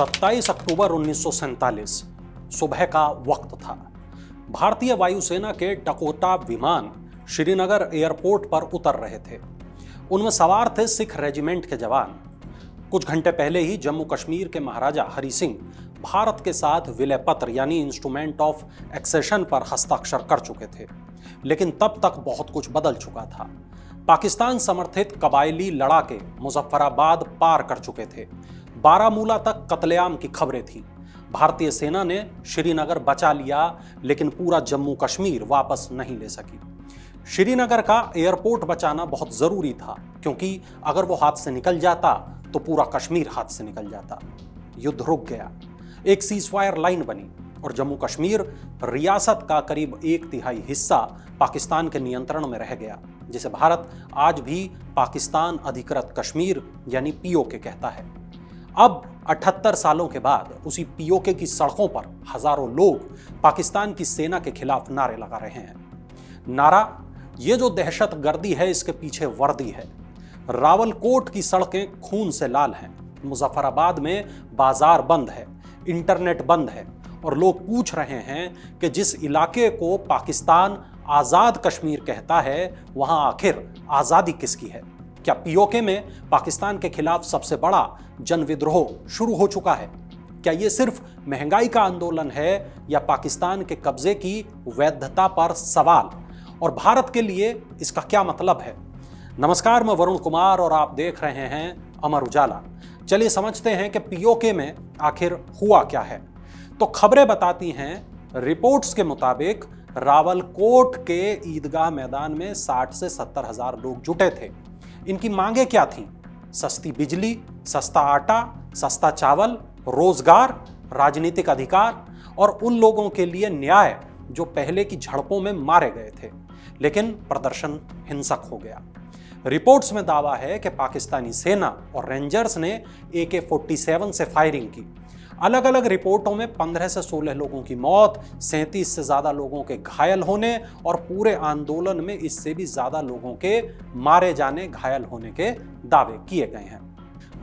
27 अक्टूबर 1947 सुबह का वक्त था। भारतीय वायुसेना के डकोटा विमान श्रीनगर एयरपोर्ट पर उतर रहे थे। उनमें सवार थे सिख रेजिमेंट के जवान। कुछ घंटे पहले ही जम्मू कश्मीर के महाराजा हरि सिंह भारत के साथ विलय पत्र यानी इंस्ट्रूमेंट ऑफ एक्सेशन पर हस्ताक्षर कर चुके थे, लेकिन तब तक बहुत कुछ बदल चुका था। पाकिस्तान समर्थित कबायली लड़ाके मुजफ्फराबाद पार कर चुके थे। बारामूला तक कत्लेआम की खबरें थीं। भारतीय सेना ने श्रीनगर बचा लिया, लेकिन पूरा जम्मू कश्मीर वापस नहीं ले सकी। श्रीनगर का एयरपोर्ट बचाना बहुत जरूरी था, क्योंकि अगर वो हाथ से निकल जाता तो पूरा कश्मीर हाथ से निकल जाता। युद्ध रुक गया, एक सीजफायर लाइन बनी और जम्मू कश्मीर रियासत का करीब 1/3 हिस्सा पाकिस्तान के नियंत्रण में रह गया, जिसे भारत आज भी पाकिस्तान अधिकृत कश्मीर यानी पीओके कहता है। अब 78 सालों के बाद उसी पीओके की सड़कों पर हजारों लोग पाकिस्तान की सेना के खिलाफ नारे लगा रहे हैं। नारा, ये जो दहशतगर्दी है इसके पीछे वर्दी है। रावलकोट की सड़कें खून से लाल हैं, मुजफ्फराबाद में बाजार बंद है, इंटरनेट बंद है और लोग पूछ रहे हैं कि जिस इलाके को पाकिस्तान आजाद कश्मीर कहता है, वहां आखिर आजादी किसकी है? क्या पीओके में पाकिस्तान के खिलाफ सबसे बड़ा जन विद्रोह शुरू हो चुका है? क्या यह सिर्फ महंगाई का आंदोलन है या पाकिस्तान के कब्जे की वैधता पर सवाल? और भारत के लिए इसका क्या मतलब है? नमस्कार, मैं वरुण कुमार और आप देख रहे हैं अमर उजाला। चलिए समझते हैं कि पीओके में आखिर हुआ क्या है। तो खबरें बताती हैं, रिपोर्ट्स के मुताबिक रावलकोट के ईदगाह मैदान में 60 से 70 हजार लोग जुटे थे। इनकी मांगे क्या थीं? सस्ती बिजली, सस्ता आटा, सस्ता चावल, रोजगार, राजनीतिक अधिकार और उन लोगों के लिए न्याय जो पहले की झड़पों में मारे गए थे। लेकिन प्रदर्शन हिंसक हो गया। रिपोर्ट्स में दावा है कि पाकिस्तानी सेना और रेंजर्स ने AK-47 से फायरिंग की। अलग अलग रिपोर्टों में 15 से 16 लोगों की मौत, 37 से ज्यादा लोगों के घायल होने और पूरे आंदोलन में इससे भी ज्यादा लोगों के मारे जाने, घायल होने के दावे किए गए हैं।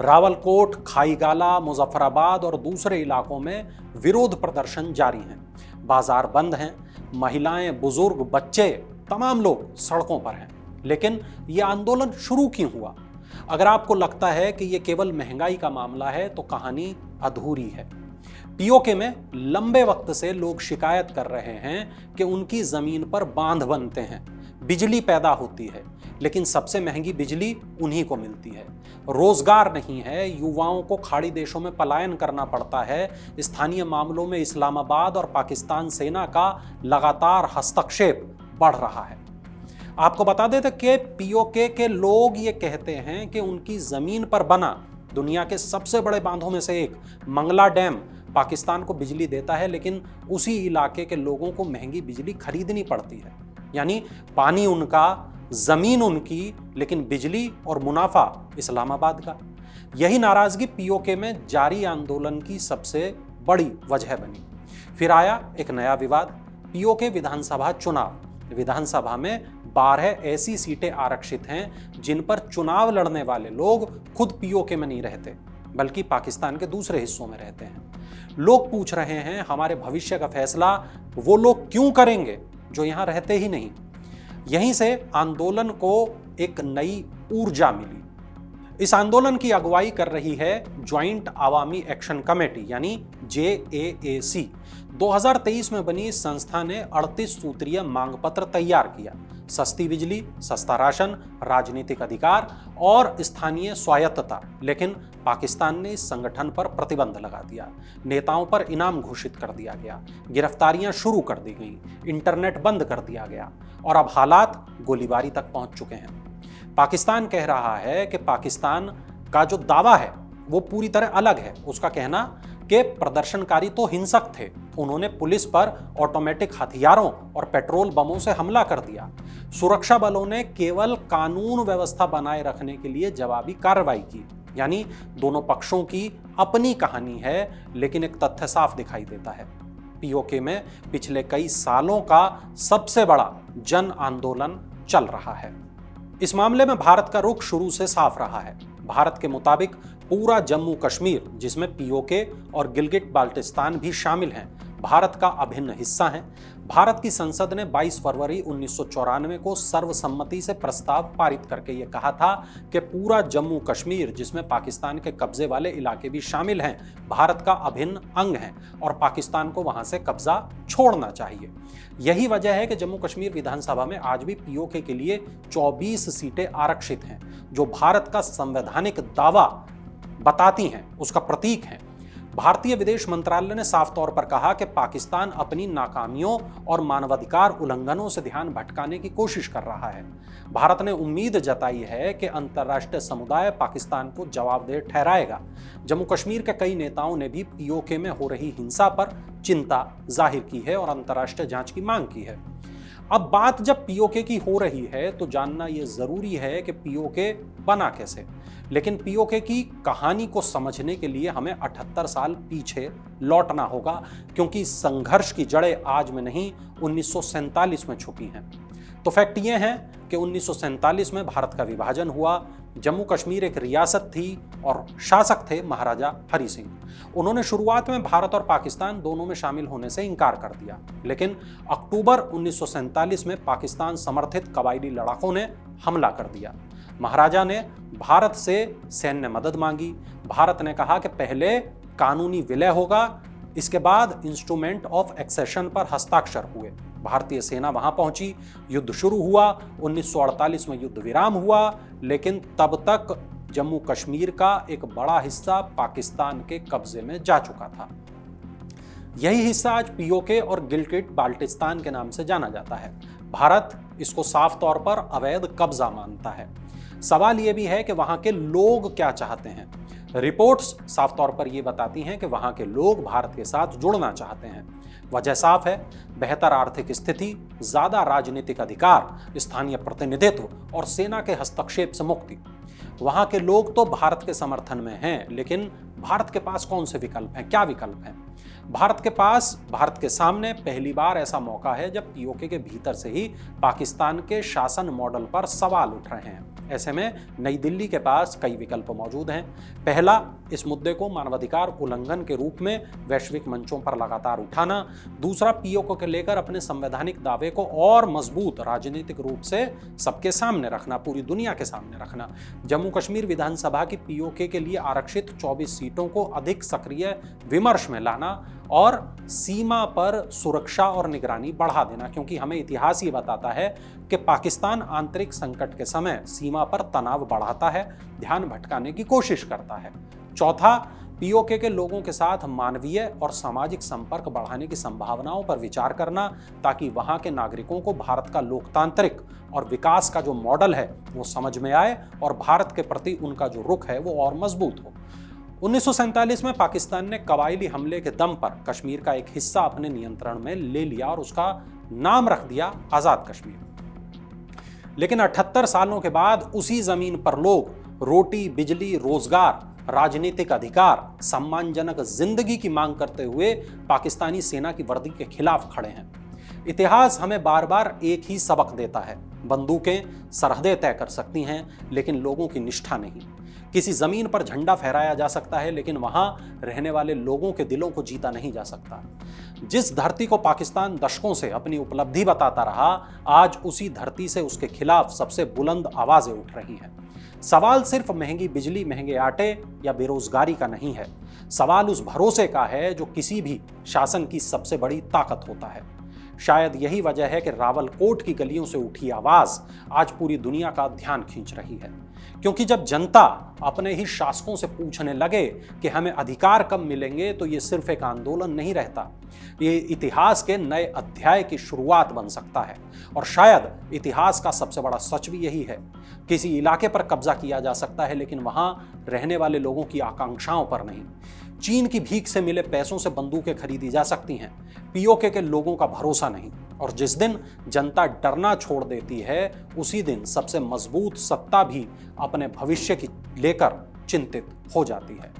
रावलकोट, खाईगाला, मुजफ्फराबाद और दूसरे इलाकों में विरोध प्रदर्शन जारी हैं। बाजार बंद हैं, महिलाएं, बुजुर्ग, बच्चे, तमाम लोग सड़कों पर हैं। लेकिन यह आंदोलन शुरू क्यों हुआ? अगर आपको लगता है कि यह केवल महंगाई का मामला है तो कहानी अधूरी है। पीओके में लंबे वक्त से लोग शिकायत कर रहे हैं कि उनकी जमीन पर बांध बनते हैं, बिजली पैदा होती है, लेकिन सबसे महंगी बिजली उन्हीं को मिलती है। रोजगार नहीं है, युवाओं को खाड़ी देशों में पलायन करना पड़ता है। स्थानीय मामलों में इस्लामाबाद और पाकिस्तान सेना का लगातार हस्तक्षेप बढ़ रहा है। आपको बता देते कि पीओके के लोग ये कहते हैं कि उनकी जमीन पर बना दुनिया के सबसे बड़े बांधों में से एक मंगला डैम पाकिस्तान को बिजली देता है, लेकिन उसी इलाके के लोगों को महंगी बिजली खरीदनी पड़ती है। यानी पानी उनका, जमीन उनकी, लेकिन बिजली और मुनाफा इस्लामाबाद का। यही नाराजगी पीओके में जारी आंदोलन की सबसे बड़ी वजह बनी। फिर आया एक नया विवाद, पीओके विधानसभा चुनाव। विधानसभा में 12 ऐसी सीटें आरक्षित हैं जिन पर चुनाव लड़ने वाले लोग खुद पीओके में नहीं रहते, बल्कि पाकिस्तान के दूसरे हिस्सों में रहते हैं। लोग पूछ रहे हैं, हमारे भविष्य का फैसला वो लोग क्यों करेंगे जो यहां रहते ही नहीं? यहीं से आंदोलन को एक नई ऊर्जा मिली। इस आंदोलन की अगुवाई कर रही है ज्वाइंट आवामी एक्शन कमेटी यानी JAAC। 2023 में बनी इस संस्था ने 38 सूत्रीय मांग पत्र तैयार किया। सस्ती बिजली, सस्ता राशन, राजनीतिक अधिकार और स्थानीय स्वायत्तता। लेकिन पाकिस्तान ने इस संगठन पर प्रतिबंध लगा दिया, नेताओं पर इनाम घोषित कर दिया गया, गिरफ्तारियां शुरू कर दी गईं, इंटरनेट बंद कर दिया गया और अब हालात गोलीबारी तक पहुंच चुके हैं। पाकिस्तान कह रहा है कि पाकिस्तान का जो दावा है वो पूरी तरह अलग है। उसका कहना कि प्रदर्शनकारी तो हिंसक थे, उन्होंने पुलिस पर ऑटोमेटिक हथियारों और पेट्रोल बमों से हमला कर दिया। सुरक्षा बलों ने केवल कानून व्यवस्था बनाए रखने के लिए जवाबी कार्रवाई की। यानी दोनों पक्षों की अपनी कहानी है, लेकिन एक तथ्य साफ दिखाई देता है, पीओके में पिछले कई सालों का सबसे बड़ा जन आंदोलन चल रहा है। इस मामले में भारत का रुख शुरू से साफ रहा है। भारत के मुताबिक पूरा जम्मू कश्मीर, जिसमें पीओके और गिलगिट बाल्टिस्तान भी शामिल हैं, भारत का अभिन्न हिस्सा है। भारत की संसद ने 22 फरवरी 1994 को सर्वसम्मति से प्रस्ताव पारित करके ये कहा था कि पूरा जम्मू कश्मीर, जिसमें पाकिस्तान के कब्जे वाले इलाके भी शामिल हैं, भारत का अभिन्न अंग है और पाकिस्तान को वहां से कब्जा छोड़ना चाहिए। यही वजह है कि जम्मू कश्मीर विधानसभा में आज भी पीओके के लिए 24 सीटें आरक्षित हैं, जो भारत का संवैधानिक दावा बताती हैं, उसका प्रतीक है। भारतीय विदेश मंत्रालय ने साफ तौर पर कहा कि पाकिस्तान अपनी नाकामियों और मानवाधिकार उल्लंघनों से ध्यान भटकाने की कोशिश कर रहा है। भारत ने उम्मीद जताई है कि अंतर्राष्ट्रीय समुदाय पाकिस्तान को जवाबदेह ठहराएगा। जम्मू कश्मीर के कई नेताओं ने भी पीओके में हो रही हिंसा पर चिंता जाहिर की है और अंतर्राष्ट्रीय जांच की मांग की है। अब बात जब पीओके की हो रही है तो जानना यह जरूरी है कि पीओके बना कैसे। लेकिन पीओके की कहानी को समझने के लिए हमें 78 साल पीछे लौटना होगा, क्योंकि संघर्ष की जड़ें आज में नहीं 1947 में छुपी हैं। तो फैक्ट ये है कि 1947 में भारत का विभाजन हुआ। जम्मू कश्मीर एक रियासत थी और शासक थे महाराजा हरि सिंह। उन्होंने शुरुआत में भारत और पाकिस्तान दोनों में शामिल होने से इनकार कर दिया, लेकिन अक्टूबर 1947 में पाकिस्तान समर्थित कबायली लड़ाकों ने हमला कर दिया। महाराजा ने भारत से सैन्य मदद मांगी। भारत ने कहा कि पहले कानूनी विलय होगा, इसके बाद इंस्ट्रूमेंट ऑफ एक्सेशन पर हस्ताक्षर हुए। भारतीय सेना वहां पहुंची, युद्ध शुरू हुआ। 1948 में युद्ध विराम हुआ, लेकिन तब तक जम्मू कश्मीर का एक बड़ा हिस्सा पाकिस्तान के कब्जे में जा चुका था। यही हिस्सा आज पीओके और गिलगिट बाल्टिस्तान के नाम से जाना जाता है। भारत इसको साफ तौर पर अवैध कब्जा मानता है। सवाल यह भी है कि वहां के लोग क्या चाहते हैं। रिपोर्ट्स साफ तौर पर यह बताती हैं कि वहां के लोग भारत के साथ जुड़ना चाहते हैं। वजह साफ है, बेहतर आर्थिक स्थिति, ज्यादा राजनीतिक अधिकार, स्थानीय प्रतिनिधित्व और सेना के हस्तक्षेप से मुक्ति। वहां के लोग तो भारत के समर्थन में हैं, लेकिन भारत के पास कौन से विकल्प हैं, क्या विकल्प हैं? भारत के सामने पहली बार ऐसा मौका है जब पीओके के भीतर से ही पाकिस्तान के शासन मॉडल पर सवाल उठ रहे हैं। ऐसे में नई दिल्ली के पास कई विकल्प मौजूद हैं। पहला, इस मुद्दे को मानवाधिकार उल्लंघन के रूप में वैश्विक मंचों पर लगातार उठाना। दूसरा, पीओके को लेकर अपने संवैधानिक दावे को और मजबूत राजनीतिक रूप से सबके सामने रखना, पूरी दुनिया के सामने रखना। जम्मू कश्मीर विधानसभा की पीओके के लिए आरक्षित 24 सीटों को अधिक सक्रिय विमर्श में लाना और सीमा पर सुरक्षा और निगरानी बढ़ा देना, क्योंकि हमें इतिहास ये बताता है कि पाकिस्तान आंतरिक संकट के समय सीमा पर तनाव बढ़ाता है, ध्यान भटकाने की कोशिश करता है। चौथा, पीओके के लोगों के साथ मानवीय और सामाजिक संपर्क बढ़ाने की संभावनाओं पर विचार करना, ताकि वहां के नागरिकों को भारत का लोकतांत्रिक और विकास का जो मॉडल है वो समझ में आए और भारत के प्रति उनका जो रुख है वो और मजबूत हो। 1947 में पाकिस्तान ने कबायली हमले के दम पर कश्मीर का एक हिस्सा अपने नियंत्रण में ले लिया और उसका नाम रख दिया आजाद कश्मीर। लेकिन 78 सालों के बाद उसी जमीन पर लोग रोटी, बिजली, रोजगार, राजनीतिक अधिकार, सम्मानजनक जिंदगी की मांग करते हुए पाकिस्तानी सेना की वर्दी के खिलाफ खड़े हैं। इतिहास हमें बार बार एक ही सबक देता है, बंदूकें सरहदें तय कर सकती हैं, लेकिन लोगों की निष्ठा नहीं। किसी जमीन पर झंडा फहराया जा सकता है, लेकिन वहां रहने वाले लोगों के दिलों को जीता नहीं जा सकता। जिस धरती को पाकिस्तान दशकों से अपनी उपलब्धि बताता रहा, आज उसी धरती से उसके खिलाफ सबसे बुलंद आवाजें उठ रही हैं। सवाल सिर्फ महंगी बिजली, महंगे आटे या बेरोजगारी का नहीं है। सवाल उस भरोसे का है जो किसी भी शासन की सबसे बड़ी ताकत होता है। शायद यही वजह है कि रावलकोट की गलियों से उठी आवाज आज पूरी दुनिया का ध्यान खींच रही है, क्योंकि जब जनता अपने ही शासकों से पूछने लगे कि हमें अधिकार कब मिलेंगे, तो ये सिर्फ एक आंदोलन नहीं रहता, ये इतिहास के नए अध्याय की शुरुआत बन सकता है। और शायद इतिहास का सबसे बड़ा सच भी यही है, किसी इलाके पर कब्जा किया जा सकता है, लेकिन वहां रहने वाले लोगों की आकांक्षाओं पर नहीं। चीन की भीख से मिले पैसों से बंदूकें खरीदी जा सकती हैं, पीओके के लोगों का भरोसा नहीं। और जिस दिन जनता डरना छोड़ देती है, उसी दिन सबसे मजबूत सत्ता भी अपने भविष्य की लेकर चिंतित हो जाती है।